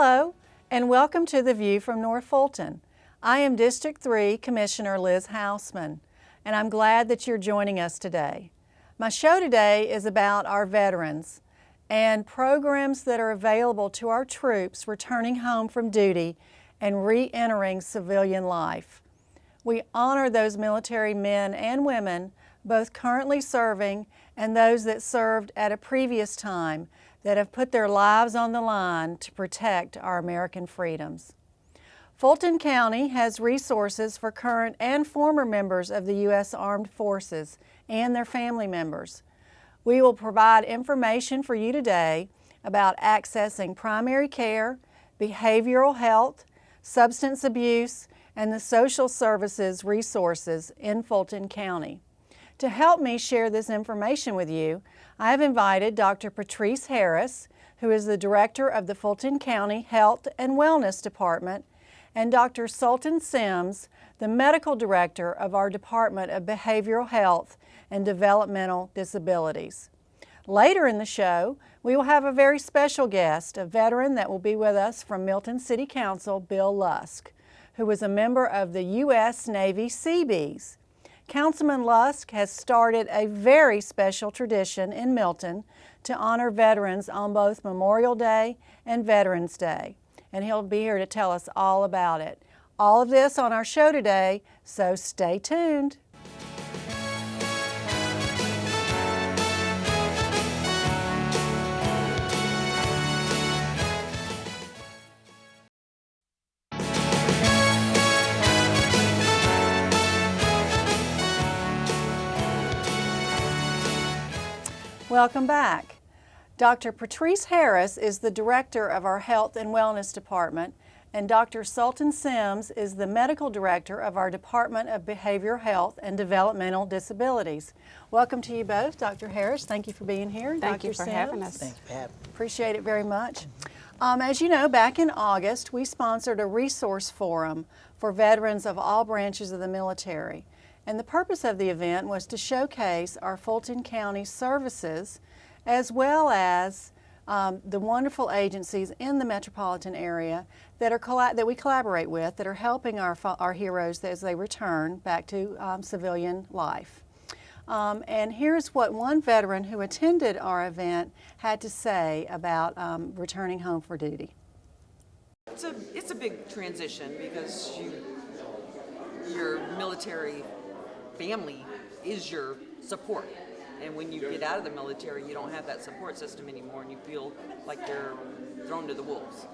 Hello, and welcome to The View from North Fulton. I am District 3 Commissioner Liz Hausman, and I'm glad that you're joining us today. My show today is about our veterans and programs that are available to our troops returning home from duty and re-entering civilian life. We honor those military men and women, both currently serving and those that served at a previous time, that have put their lives on the line to protect our American freedoms. Fulton County has resources for current and former members of the U.S. Armed Forces and their family members. We will provide information for you today about accessing primary care, behavioral health, substance abuse, and the social services resources in Fulton County. To help me share this information with you, I have invited Dr. Patrice Harris, who is the Director of the Fulton County Health and Wellness Department, and Dr. Sultan Sims, the Medical Director of our Department of Behavioral Health and Developmental Disabilities. Later in the show, we will have a very special guest, a veteran that will be with us from Milton City Council, Bill Lusk, who was a member of the U.S. Navy Seabees. Councilman Lusk has started a very special tradition in Milton to honor veterans on both Memorial Day and Veterans Day, and he'll be here to tell us all about it. All of this on our show today, so stay tuned. Welcome back. Dr. Patrice Harris is the Director of our Health and Wellness Department, and Dr. Sultan Sims is the Medical Director of our Department of Behavioral Health and Developmental Disabilities. Welcome to you both. Dr. Harris, thank you for being here. Thank Dr. you for Sims, having us. Thanks for having me. appreciate it very much. As you know, back in August, we sponsored a resource forum for veterans of all branches of the military. And the purpose of the event was to showcase our Fulton County services as well as the wonderful agencies in the metropolitan area that we collaborate with that are helping our heroes as they return back to civilian life. And here's what one veteran who attended our event had to say about returning home for duty. It's a big transition because your military family is your support, and when you get out of the military you don't have that support system anymore and you feel like you're thrown to the wolves.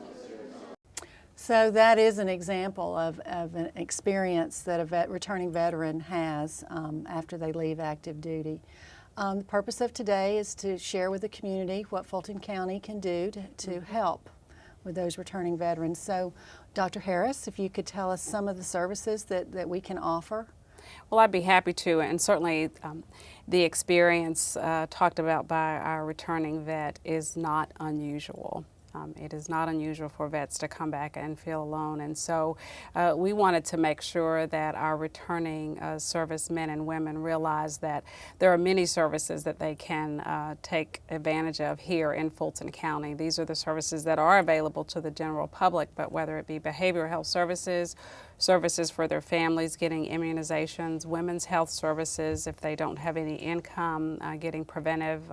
So that is an example of an experience that a returning veteran has after they leave active duty. The purpose of today is to share with the community what Fulton County can do to help with those returning veterans. So Dr. Harris, if you could tell us some of the services that we can offer. Well, I'd be happy to, and certainly the experience talked about by our returning vet is not unusual. It is not unusual for vets to come back and feel alone, and so we wanted to make sure that our returning servicemen and women realize that there are many services that they can take advantage of here in Fulton County. These are the services that are available to the general public, but whether it be behavioral health services, services for their families getting immunizations, women's health services if they don't have any income, getting preventive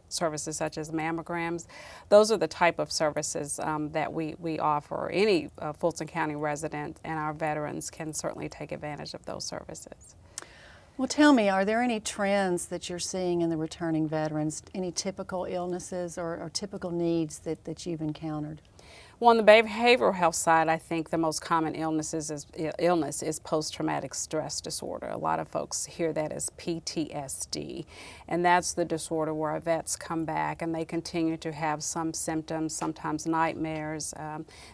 services such as mammograms. Those are the type of services that we offer. Any Fulton County resident and our veterans can certainly take advantage of those services. Well, tell me, are there any trends that you're seeing in the returning veterans, any typical illnesses or typical needs that you've encountered? Well, on the behavioral health side, I think the most common illness is post-traumatic stress disorder. A lot of folks hear that as PTSD, and that's the disorder where our vets come back and they continue to have some symptoms, sometimes nightmares,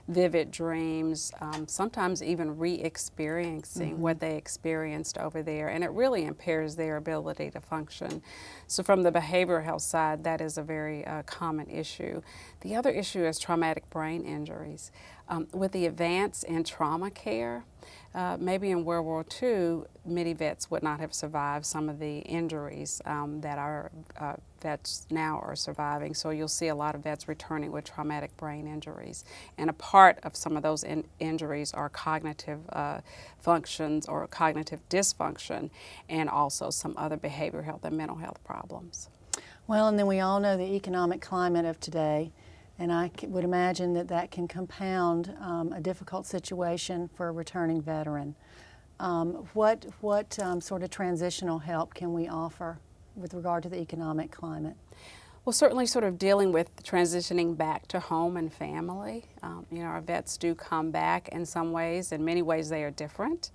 vivid dreams, sometimes even re-experiencing what they experienced over there, and it really impairs their ability to function. So from the behavioral health side, that is a very common issue. The other issue is traumatic brain injuries. With the advance in trauma care, maybe in World War II, many vets would not have survived some of the injuries that our vets now are surviving. So you'll see a lot of vets returning with traumatic brain injuries. And a part of some of those injuries are cognitive functions or cognitive dysfunction, and also some other behavioral health and mental health problems. Well, and then we all know the economic climate of today, and I would imagine that that can compound a difficult situation for a returning veteran. What sort of transitional help can we offer with regard to the economic climate? Well, certainly sort of dealing with transitioning back to home and family. Our vets do come back in some ways. In many ways they are different.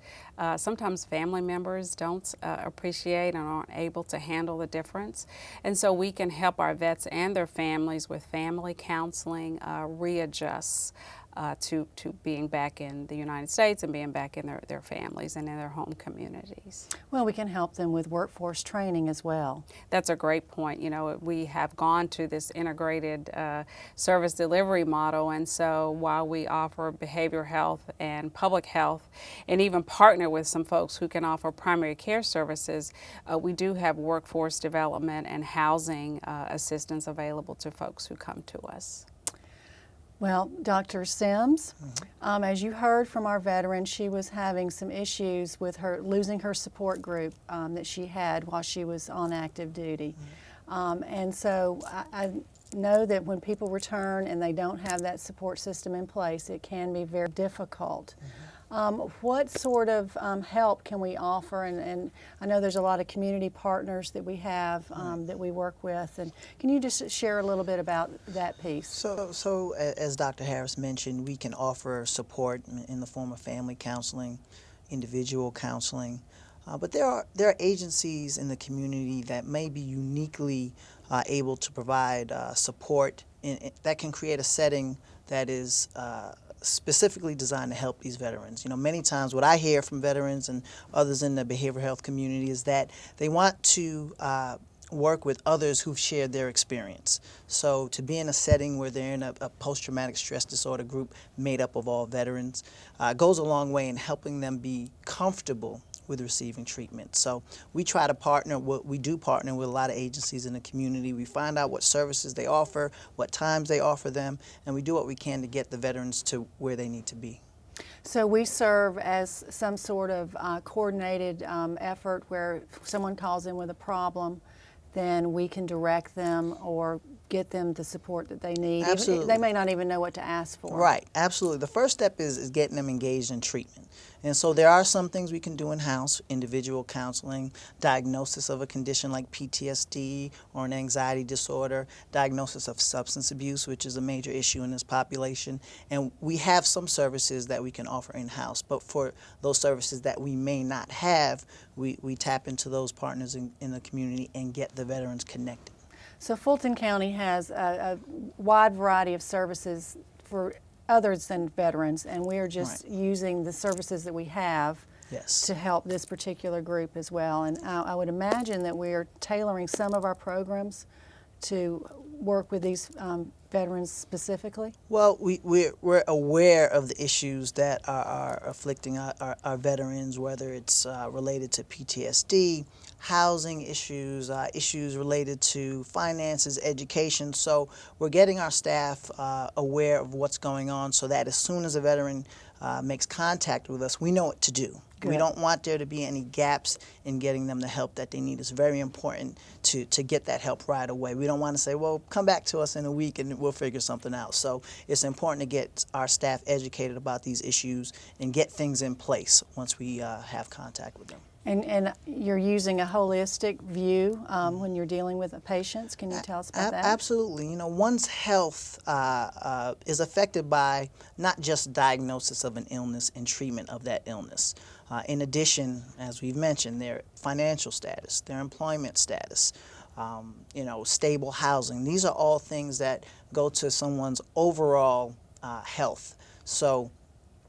Sometimes family members don't appreciate and aren't able to handle the difference. And so we can help our vets and their families with family counseling, readjust to being back in the United States and being back in their families and in their home communities. Well, we can help them with workforce training as well. That's a great point. We have gone to this integrated service delivery model, and so while we offer behavioral health and public health and even partner with some folks who can offer primary care services, we do have workforce development and housing assistance available to folks who come to us. Well, Dr. Sims, as you heard from our veteran, she was having some issues with her losing her support group that she had while she was on active duty. And so I know that when people return and they don't have that support system in place, it can be very difficult. What sort of help can we offer? And I know there's a lot of community partners that we have that we work with. And can you just share a little bit about that piece? So as Dr. Harris mentioned, we can offer support in the form of family counseling, individual counseling. But there are agencies in the community that may be uniquely able to provide support that can create a setting that is specifically designed to help these veterans. Many times what I hear from veterans and others in the behavioral health community is that they want to work with others who've shared their experience. So to be in a setting where they're in a post-traumatic stress disorder group made up of all veterans goes a long way in helping them be comfortable with receiving treatment. So we try to partner with a lot of agencies in the community. We find out what services they offer, what times they offer them, and we do what we can to get the veterans to where they need to be. So we serve as some sort of coordinated effort where if someone calls in with a problem, then we can direct them or get them the support that they need. Absolutely. They may not even know what to ask for. Right, absolutely. The first step is getting them engaged in treatment. And so there are some things we can do in-house: individual counseling, diagnosis of a condition like PTSD or an anxiety disorder, diagnosis of substance abuse, which is a major issue in this population. And we have some services that we can offer in-house. But for those services that we may not have, we tap into those partners in the community and get the veterans connected. So Fulton County has a wide variety of services for others than veterans, and we are just using the services that we have to help this particular group as well. And I would imagine that we are tailoring some of our programs to work with these veterans specifically. Well, we're aware of the issues that are afflicting our veterans, whether it's related to PTSD, housing issues, issues related to finances, education. So we're getting our staff aware of what's going on so that as soon as a veteran makes contact with us, we know what to do. Good. We don't want there to be any gaps in getting them the help that they need. It's very important to get that help right away. We don't want to say, well, come back to us in a week and we'll figure something out. So it's important to get our staff educated about these issues and get things in place once we have contact with them. And you're using a holistic view when you're dealing with patients. Can you tell us about that? Absolutely. One's health is affected by not just diagnosis of an illness and treatment of that illness. In addition, as we've mentioned, their financial status, their employment status, stable housing. These are all things that go to someone's overall health. So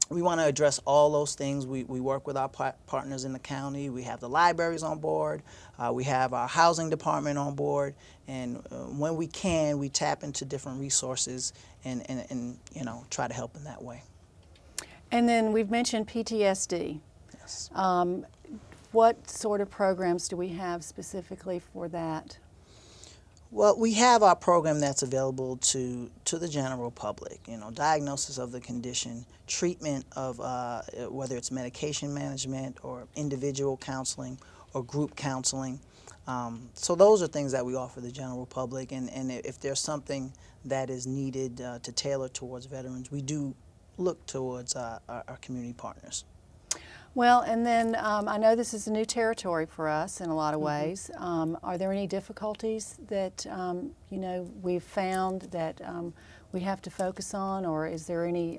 we want to address all those things. We work with our partners in the county. We have the libraries on board. We have our housing department on board. And when we can, we tap into different resources and try to help in that way. And then we've mentioned PTSD. Yes. What sort of programs do we have specifically for that? Well, we have our program that's available to the general public. You know, diagnosis of the condition, treatment of whether it's medication management or individual counseling or group counseling. So those are things that we offer the general public, and if there's something that is needed to tailor towards veterans, we do look towards our community partners. Well, and then I know this is a new territory for us in a lot of ways. Are there any difficulties that you know, we've found that we have to focus on, or is there any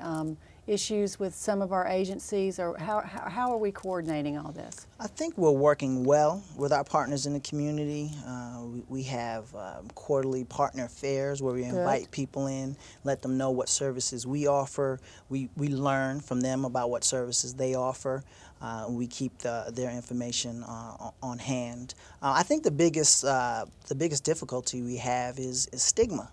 issues with some of our agencies, or how are we coordinating all this? I think we're working well with our partners in the community. We have quarterly partner fairs where we invite people in, let them know what services we offer. We learn from them about what services they offer. We keep their information on hand. I think the biggest difficulty we have is stigma.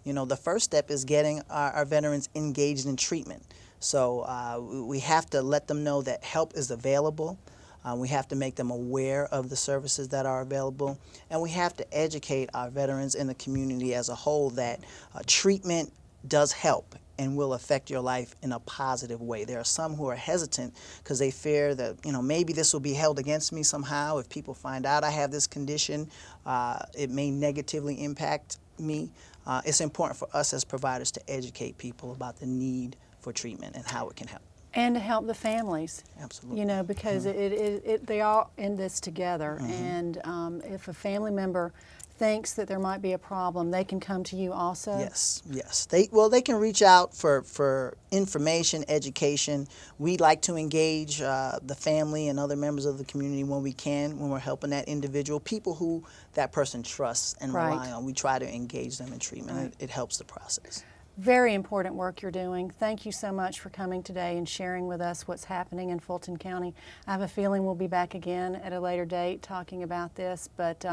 You know, the first step is getting our veterans engaged in treatment. So we have to let them know that help is available. We have to make them aware of the services that are available. And we have to educate our veterans in the community as a whole that treatment does help and will affect your life in a positive way. There are some who are hesitant because they fear that, you know, maybe this will be held against me somehow. If people find out I have this condition, it may negatively impact me. It's important for us as providers to educate people about the need for treatment and how it can help. And to help the families. Absolutely. You know, because they are in this together. And if a family member thinks that there might be a problem, they can come to you also? Yes, yes. They can reach out for information, education. We like to engage the family and other members of the community when we can, when we're helping that individual, people who that person trusts and rely on. We try to engage them in treatment. It helps the process. Very important work you're doing. Thank you so much for coming today and sharing with us what's happening in Fulton County. I have a feeling we'll be back again at a later date talking about this, but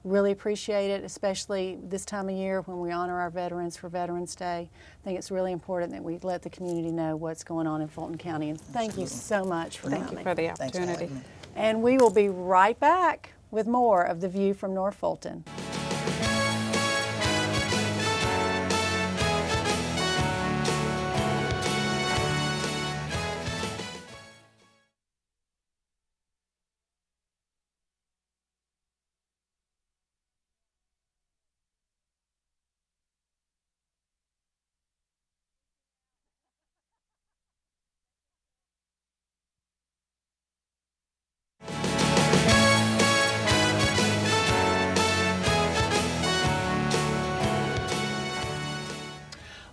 really appreciate it, especially this time of year when we honor our veterans for Veterans Day. I think it's really important that we let the community know what's going on in Fulton County, and thank you so much for coming. Thank you for the Thanks for opportunity. having me. And we will be right back with more of The View from North Fulton.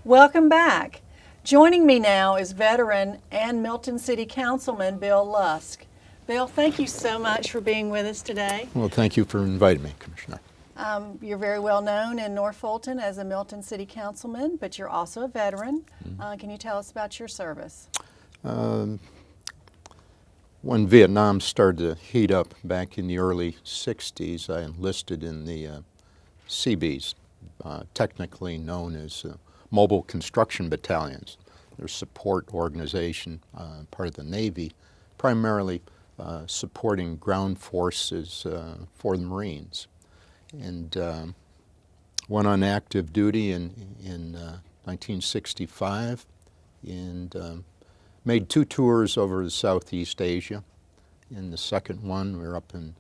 Welcome back. Joining me now is veteran and Milton City Councilman Bill Lusk. Bill, thank you so much for being with us today. Well, thank you for inviting me, Commissioner. You're very well known in North Fulton as a Milton City Councilman, but you're also a veteran. Can you tell us about your service? When Vietnam started to heat up back in the early 60s, I enlisted in the Seabees, technically known as Mobile Construction Battalions. They're a support organization, part of the Navy, primarily supporting ground forces for the Marines. And went on active duty in 1965 and made 2 tours over to Southeast Asia. In the second one, we were up in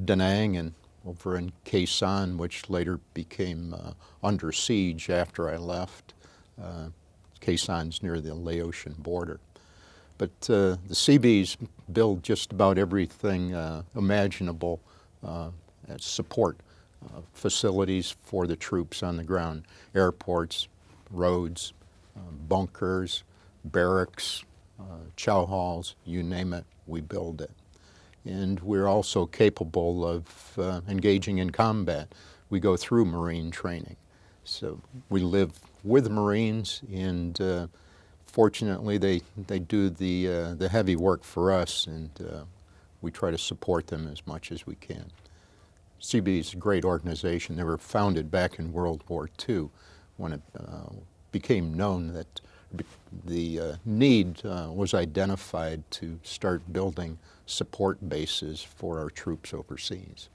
Da Nang and over in Khe Sanh, which later became under siege after I left. Khe Sanh's near the Laotian border. But the Seabees build just about everything imaginable as support facilities for the troops on the ground. Airports, roads, bunkers, barracks, chow halls, you name it, we build it. And we're also capable of engaging in combat. We go through Marine training. So we live with Marines, and fortunately they do the heavy work for us, and we try to support them as much as we can. CB is a great organization. They were founded back in World War II when it became known that the need was identified to start building support bases for our troops overseas.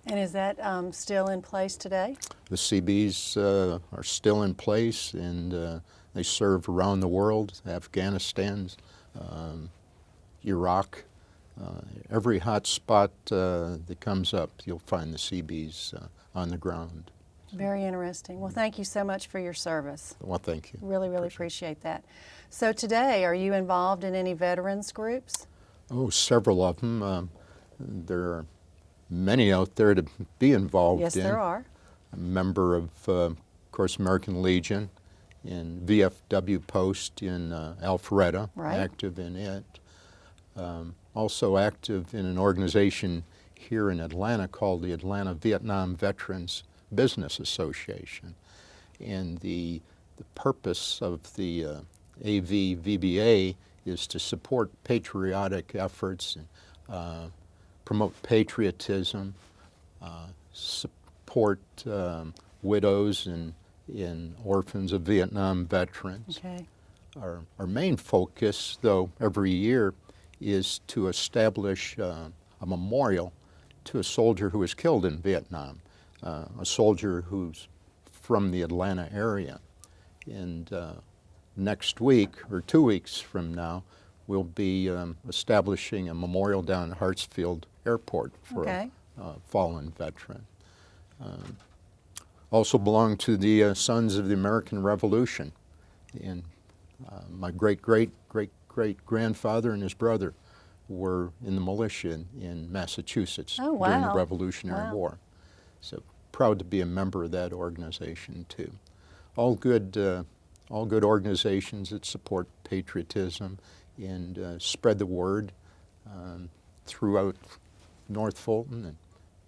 And is that still in place today? The CBs are still in place, and they serve around the world, Afghanistan, Iraq. Every hot spot that comes up, you'll find the CBs on the ground. Very interesting. Well, thank you so much for your service. Well, thank you. Really appreciate that. So today, are you involved in any veterans groups? Oh, several of them. There are many out there to be involved in. Yes, there are. A member of course, American Legion in VFW Post in Alpharetta, Right. active in it. Also active in an organization here in Atlanta called the Atlanta Vietnam Veterans Business Association. And the purpose of the AVVBA is to support patriotic efforts, promote patriotism, support widows and orphans of Vietnam veterans. Okay. Our main focus, though, every year is to establish a memorial to a soldier who was killed in Vietnam, a soldier who's from the Atlanta area. And next week, or 2 weeks from now, we'll be establishing a memorial down at Hartsfield Airport for Okay. a fallen veteran. Also belong to the Sons of the American Revolution. And my great-great-great-great-grandfather and his brother were in the militia in Massachusetts Oh, during the wow. Revolutionary Wow. War. So proud to be a member of that organization too. All good organizations that support patriotism and spread the word throughout North Fulton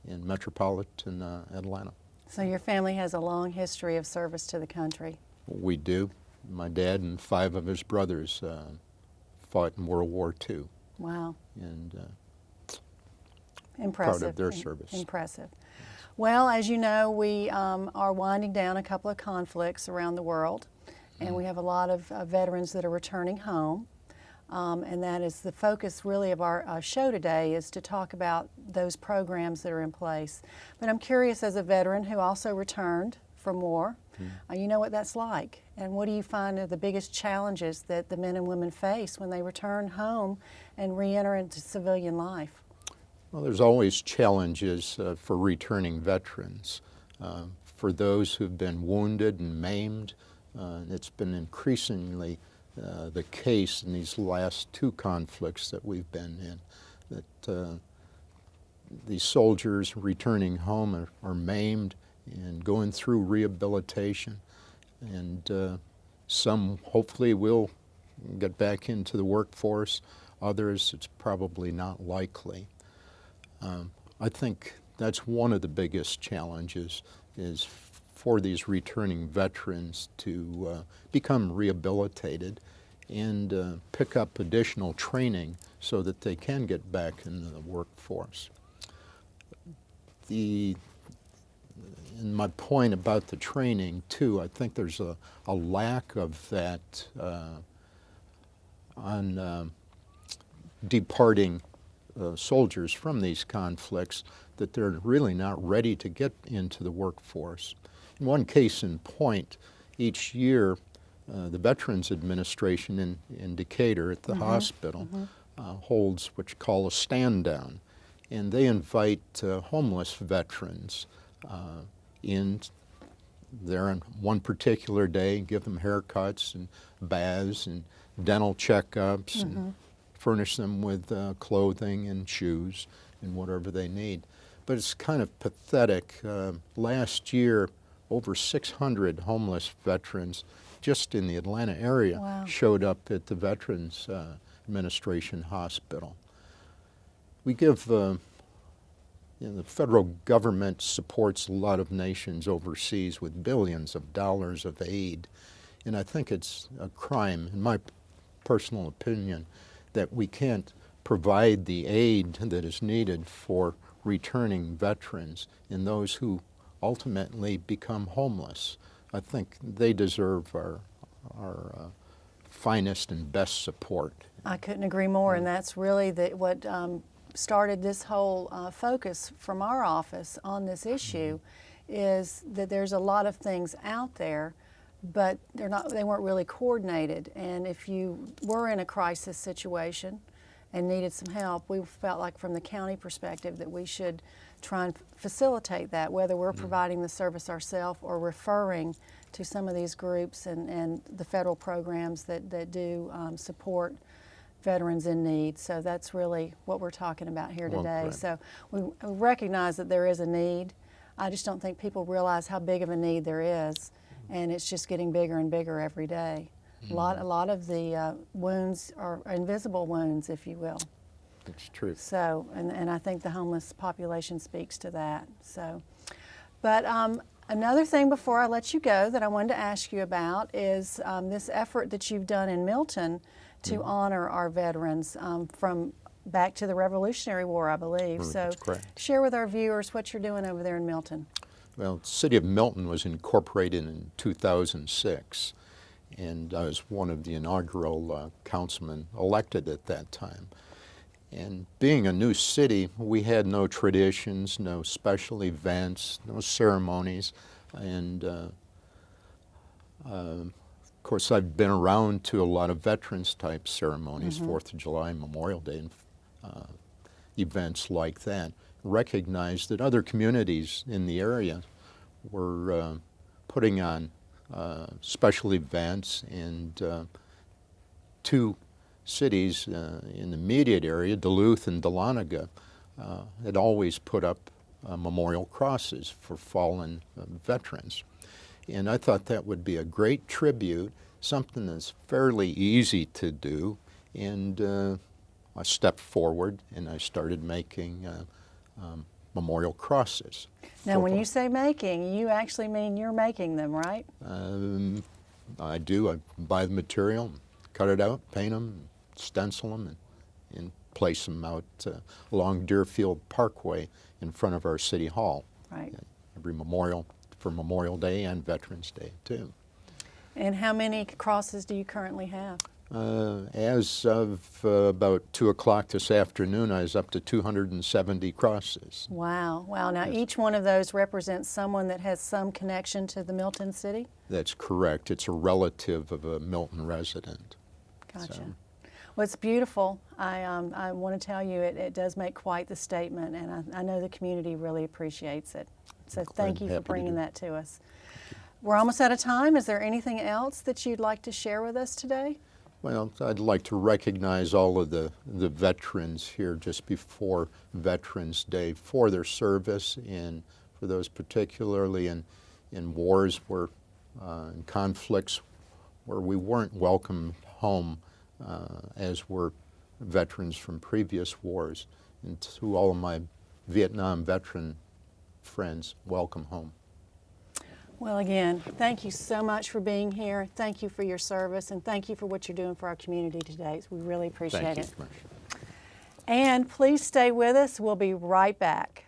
and metropolitan Atlanta. So your family has a long history of service to the country. We do. My dad and 5 of his brothers fought in World War II, Wow. and Impressive. proud of their service. Impressive. Well, as you know, we are winding down a couple of conflicts around the world, and we have a lot of veterans that are returning home. And that is the focus really of our show today, is to talk about those programs that are in place. But I'm curious, as a veteran who also returned from war, you know what that's like. And what do you find are the biggest challenges that the men and women face when they return home and re-enter into civilian life? Well, there's always challenges for returning veterans. For those who've been wounded and maimed, it's been increasingly the case in these last 2 conflicts that we've been in, that these soldiers returning home are maimed and going through rehabilitation, and some hopefully will get back into the workforce. Others, it's probably not likely. I think that's one of the biggest challenges, is for these returning veterans to become rehabilitated and pick up additional training so that they can get back into the workforce. And my point about the training too, I think there's a lack of that on departing soldiers from these conflicts, that they're really not ready to get into the workforce. In one case in point, each year the Veterans Administration in Decatur at the hospital holds what you call a stand down, and they invite homeless veterans in there on one particular day, give them haircuts and baths and dental checkups and furnish them with clothing and shoes and whatever they need. But it's kind of pathetic. Last year, over 600 homeless veterans just in the Atlanta area Wow. showed up at the Veterans Administration Hospital. We give, the federal government supports a lot of nations overseas with billions of dollars of aid, and I think it's a crime, in my personal opinion, that we can't provide the aid that is needed for returning veterans and those who ultimately become homeless. I think they deserve our finest and best support. I couldn't agree more, and that's really what started this whole focus from our office on this issue, is that there's a lot of things out there, but they weren't really coordinated. And if you were in a crisis situation and needed some help, we felt like from the county perspective that we should try and facilitate that, whether we're providing the service ourselves or referring to some of these groups and the federal programs that do support veterans in need. So that's really what we're talking about here today. Right. So we recognize that there is a need. I just don't think people realize how big of a need there is, and it's just getting bigger and bigger every day. A lot of the wounds are invisible wounds, if you will. It's true. So, and I think the homeless population speaks to that. So, but another thing before I let you go that I wanted to ask you about is this effort that you've done in Milton to honor our veterans from back to the Revolutionary War, I believe. So That's correct. share with our viewers what you're doing over there in Milton. Well, the city of Milton was incorporated in 2006, and I was one of the inaugural councilmen elected at that time. And being a new city, we had no traditions, no special events, no ceremonies, and of course I've been around to a lot of veterans type ceremonies, 4th of July, Memorial Day, and events like that. Recognized that other communities in the area were putting on special events, and two cities in the immediate area, Duluth and Dahlonega, had always put up memorial crosses for fallen veterans. And I thought that would be a great tribute, something that's fairly easy to do, and I stepped forward and I started making memorial crosses. Now, when you say making, you actually mean you're making them, right? I do. I buy the material, cut it out, paint them, stencil them, and place them out along Deerfield Parkway in front of our City Hall. Right. Every memorial, for Memorial Day and Veterans Day, too. And how many crosses do you currently have? As of about 2 o'clock this afternoon, I was up to 270 crosses. Wow, wow. Now, Yes. each one of those represents someone that has some connection to the Milton city? That's correct. It's a relative of a Milton resident. Gotcha. So- Well, it's beautiful. I want to tell you it does make quite the statement, and I know the community really appreciates it. So thank you for happy to bringing do. that to us. We're almost out of time. Is there anything else that you'd like to share with us today? Well, I'd like to recognize all of the veterans here just before Veterans Day for their service, and for those particularly in wars where, in conflicts where we weren't welcomed home as were veterans from previous wars. And to all of my Vietnam veteran friends, welcome home. Well, again, thank you so much for being here. Thank you for your service, and thank you for what you're doing for our community today. We really appreciate Thank you, it. Commissioner. And please stay with us. We'll be right back.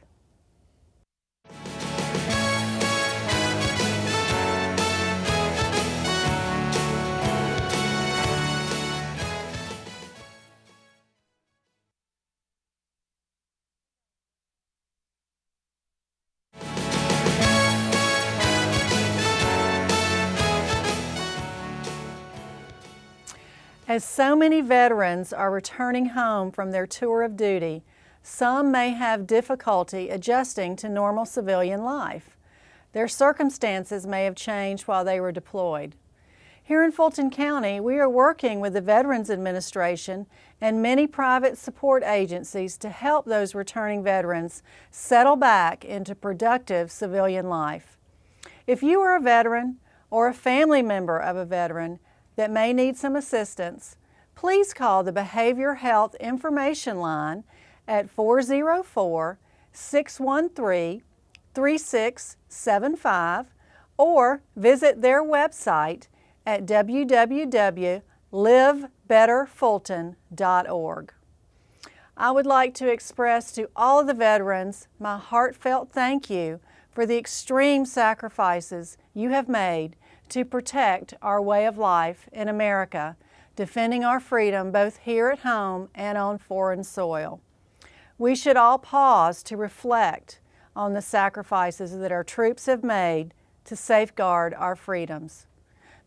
As so many veterans are returning home from their tour of duty, some may have difficulty adjusting to normal civilian life. Their circumstances may have changed while they were deployed. Here in Fulton County, we are working with the Veterans Administration and many private support agencies to help those returning veterans settle back into productive civilian life. If you are a veteran or a family member of a veteran that may need some assistance, please call the Behavioral Health Information Line at 404-613-3675 or visit their website at www.livebetterfulton.org. I would like to express to all of the veterans my heartfelt thank you for the extreme sacrifices you have made to protect our way of life in America defending our freedom both here at home and on foreign soil. We should all pause to reflect on the sacrifices that our troops have made to safeguard our freedoms.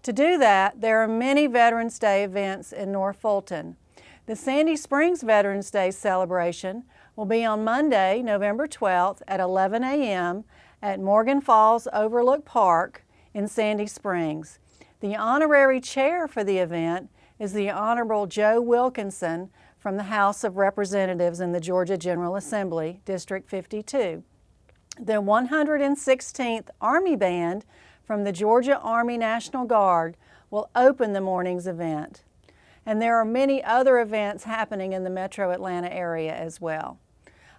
To do that, there are many Veterans Day events in North Fulton. The Sandy Springs Veterans Day celebration will be on Monday, November 12th at 11 a.m. at Morgan Falls Overlook Park in Sandy Springs. The honorary chair for the event is the Honorable Joe Wilkinson from the House of Representatives in the Georgia General Assembly, District 52. The 116th Army Band from the Georgia Army National Guard will open the morning's event. And there are many other events happening in the metro Atlanta area as well.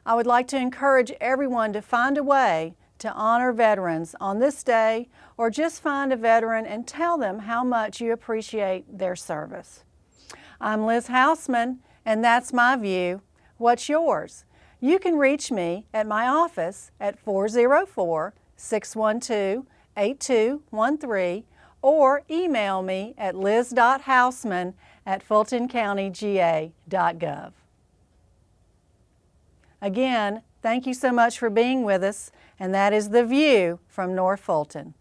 I would like to encourage everyone to find a way to honor veterans on this day, or just find a veteran and tell them how much you appreciate their service. I'm Liz Houseman, and that's my view. What's yours? You can reach me at my office at 404-612-8213 or email me at liz.houseman@fultoncountyga.gov. Again, thank you so much for being with us, and that is The View from North Fulton.